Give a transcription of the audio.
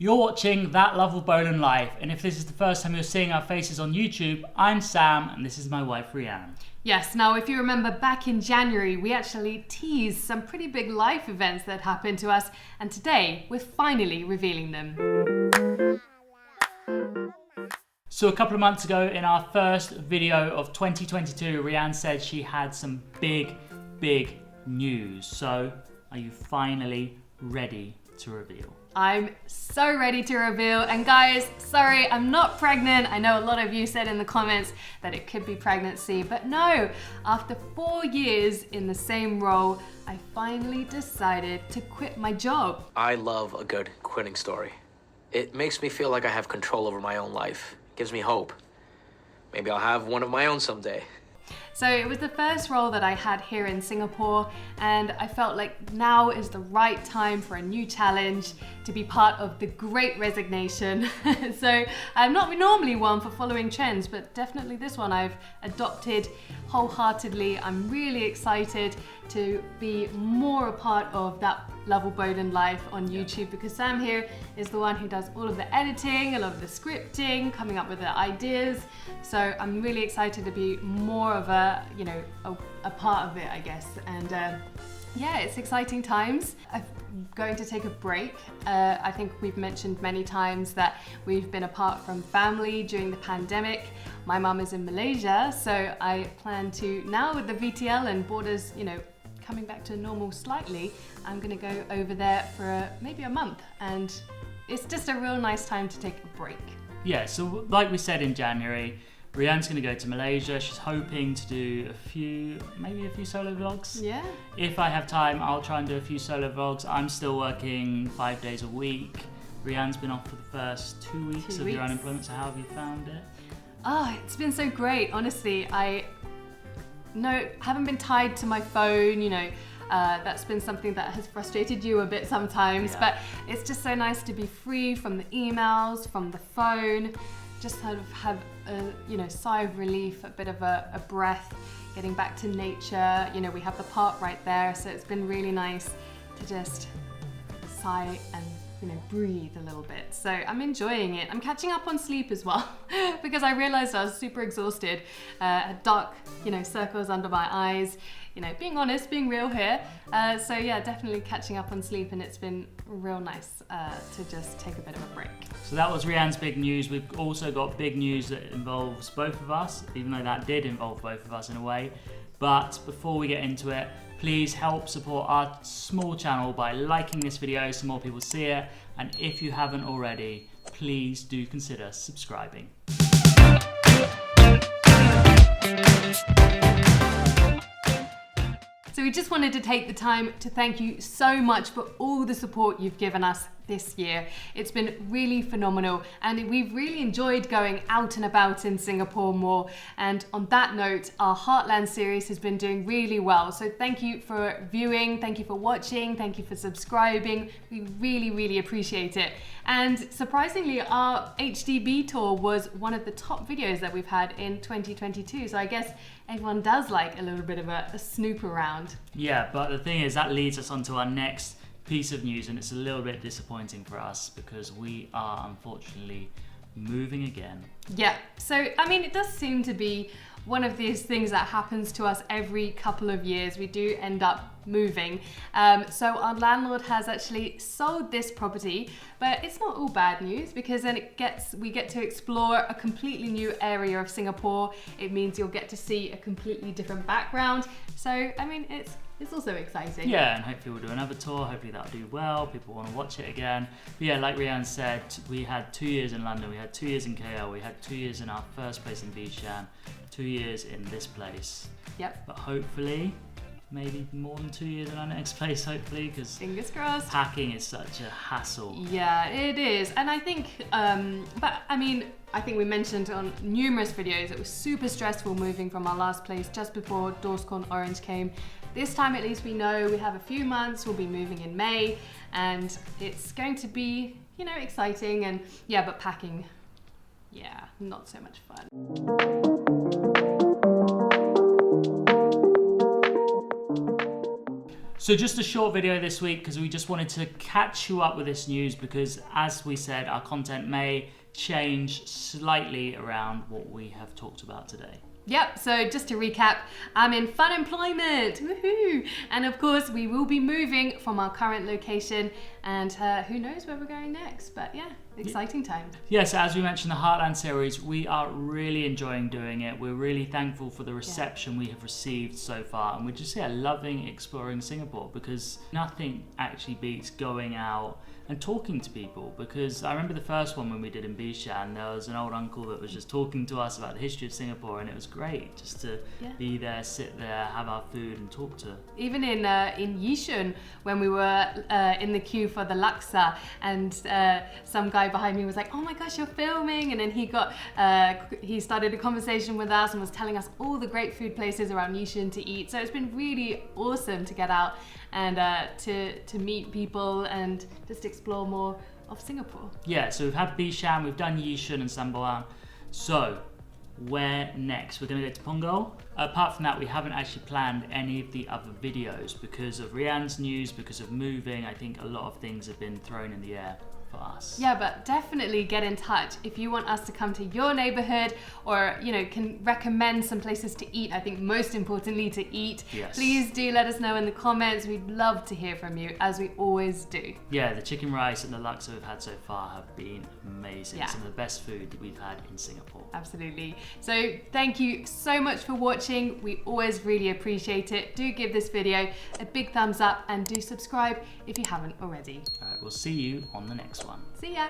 You're watching That Lovell-Boland Life, and if this is the first time you're seeing our faces on YouTube, I'm Sam, and this is my wife, Rhianne. Yes, now if you remember back in January, we actually teased some pretty big life events that happened to us, and today we're finally revealing them. So a couple of months ago, in our first video of 2022, Rhianne said she had some big news. So, are you finally ready to reveal? I'm so ready to reveal, and guys, sorry, I'm not pregnant. I know a lot of you said in the comments that it could be pregnancy, but no, after 4 years in the same role, I finally decided to quit my job. I love a good quitting story. It makes me feel like I have control over my own life. It gives me hope. Maybe I'll have one of my own someday. So it was the first role that I had here in Singapore, and I felt like now is the right time for a new challenge, to be part of the Great Resignation. So I'm not normally one for following trends, but definitely this one I've adopted wholeheartedly. I'm really excited to be more a part of That Lovell-Boland Life on YouTube, because Sam here is the one who does all of the editing, a lot of the scripting, coming up with the ideas. So I'm really excited to be more of a part of it, I guess. And yeah, it's exciting times. I'm going to take a break. I think we've mentioned many times that we've been apart from family during the pandemic. My mum is in Malaysia, so I plan to, now with the VTL and borders, coming back to normal slightly, I'm gonna go over there for maybe a month, and it's just a real nice time to take a break. Yeah, so like we said in January, Rhianne's going to go to Malaysia. She's hoping to do maybe a few solo vlogs. Yeah. If I have time, I'll try and do a few solo vlogs. I'm still working 5 days a week. Rhianne's been off for the first 2 weeks of your unemployment, so how have you found it? Oh, it's been so great. Honestly, I haven't been tied to my phone, that's been something that has frustrated you a bit sometimes, Yeah. but it's just so nice to be free from the emails, from the phone, just sort of have a sigh of relief, a bit of a breath, getting back to nature. We have the park right there, so it's been really nice to just sigh and breathe a little bit. So I'm enjoying it. I'm catching up on sleep as well because I realized I was super exhausted, had dark circles under my eyes, being honest, being real here. So yeah, definitely catching up on sleep, and it's been real nice to just take a bit of a break. So that was Rhianne's big news. We've also got big news that involves both of us, even though that did involve both of us in a way. But before we get into it, please help support our small channel by liking this video so more people see it. And if you haven't already, please do consider subscribing. So we just wanted to take the time to thank you so much for all the support you've given us this year. It's been really phenomenal, and we've really enjoyed going out and about in Singapore more. And on that note, our Heartland series has been doing really well. So thank you for viewing, thank you for watching, thank you for subscribing. We really appreciate it. And surprisingly, our HDB tour was one of the top videos that we've had in 2022. So I guess everyone does like a little bit of a snoop around. Yeah, but the thing is, that leads us on to our next piece of news, and it's a little bit disappointing for us because we are unfortunately moving again. Yeah, so it does seem to be one of these things that happens to us every couple of years. We do end up moving. So our landlord has actually sold this property, but it's not all bad news, because then we get to explore a completely new area of Singapore. It means you'll get to see a completely different background. So it's also exciting. Yeah, and hopefully we'll do another tour. Hopefully that'll do well. People want to watch it again. But yeah, like Rhianne said, we had 2 years in London, we had 2 years in KL, we had 2 years in our first place in Bishan, 2 years in this place. Yep. But hopefully, maybe more than 2 years in our next place, hopefully, because fingers crossed. Packing is such a hassle. Yeah, it is. And I think, I think we mentioned on numerous videos, it was super stressful moving from our last place just before Dorscon Orange came. This time at least we know we have a few months, we'll be moving in May, and it's going to be, exciting. And yeah, but packing, yeah, not so much fun. So just a short video this week because we just wanted to catch you up with this news because, as we said, our content may change slightly around what we have talked about today. Yep, so just to recap, I'm in fun employment, woohoo! And of course, we will be moving from our current location and who knows where we're going next, but yeah, exciting time. Yes, as we mentioned, the Heartland series, we are really enjoying doing it. We're really thankful for the reception we have received so far, and we're just loving exploring Singapore because nothing actually beats going out and talking to people, because I remember the first one when we did in Bishan, there was an old uncle that was just talking to us about the history of Singapore, and it was great just to be there, sit there, have our food and talk to. Even in Yishun, when we were in the queue for the laksa, and some guy behind me was like, oh my gosh, you're filming, and then he started a conversation with us and was telling us all the great food places around Yishun to eat. So it's been really awesome to get out and to meet people and just explore more of Singapore. Yeah, so we've had Bishan, we've done Yishun and Samboan. So where next? We're going to go to Punggol. Apart from that, we haven't actually planned any of the other videos because of Rhianne's news, because of moving. I think a lot of things have been thrown in the air for us. Yeah, but definitely get in touch if you want us to come to your neighborhood, or can recommend some places to eat. I think most importantly to eat. Yes. Please do let us know in the comments. We'd love to hear from you, as we always do. Yeah, the chicken rice and the laksa we've had so far have been amazing. Yeah. Some of the best food that we've had in Singapore. Absolutely. So thank you so much for watching. We always really appreciate it. Do give this video a big thumbs up and do subscribe if you haven't already. All right, we'll see you on the next one. See ya.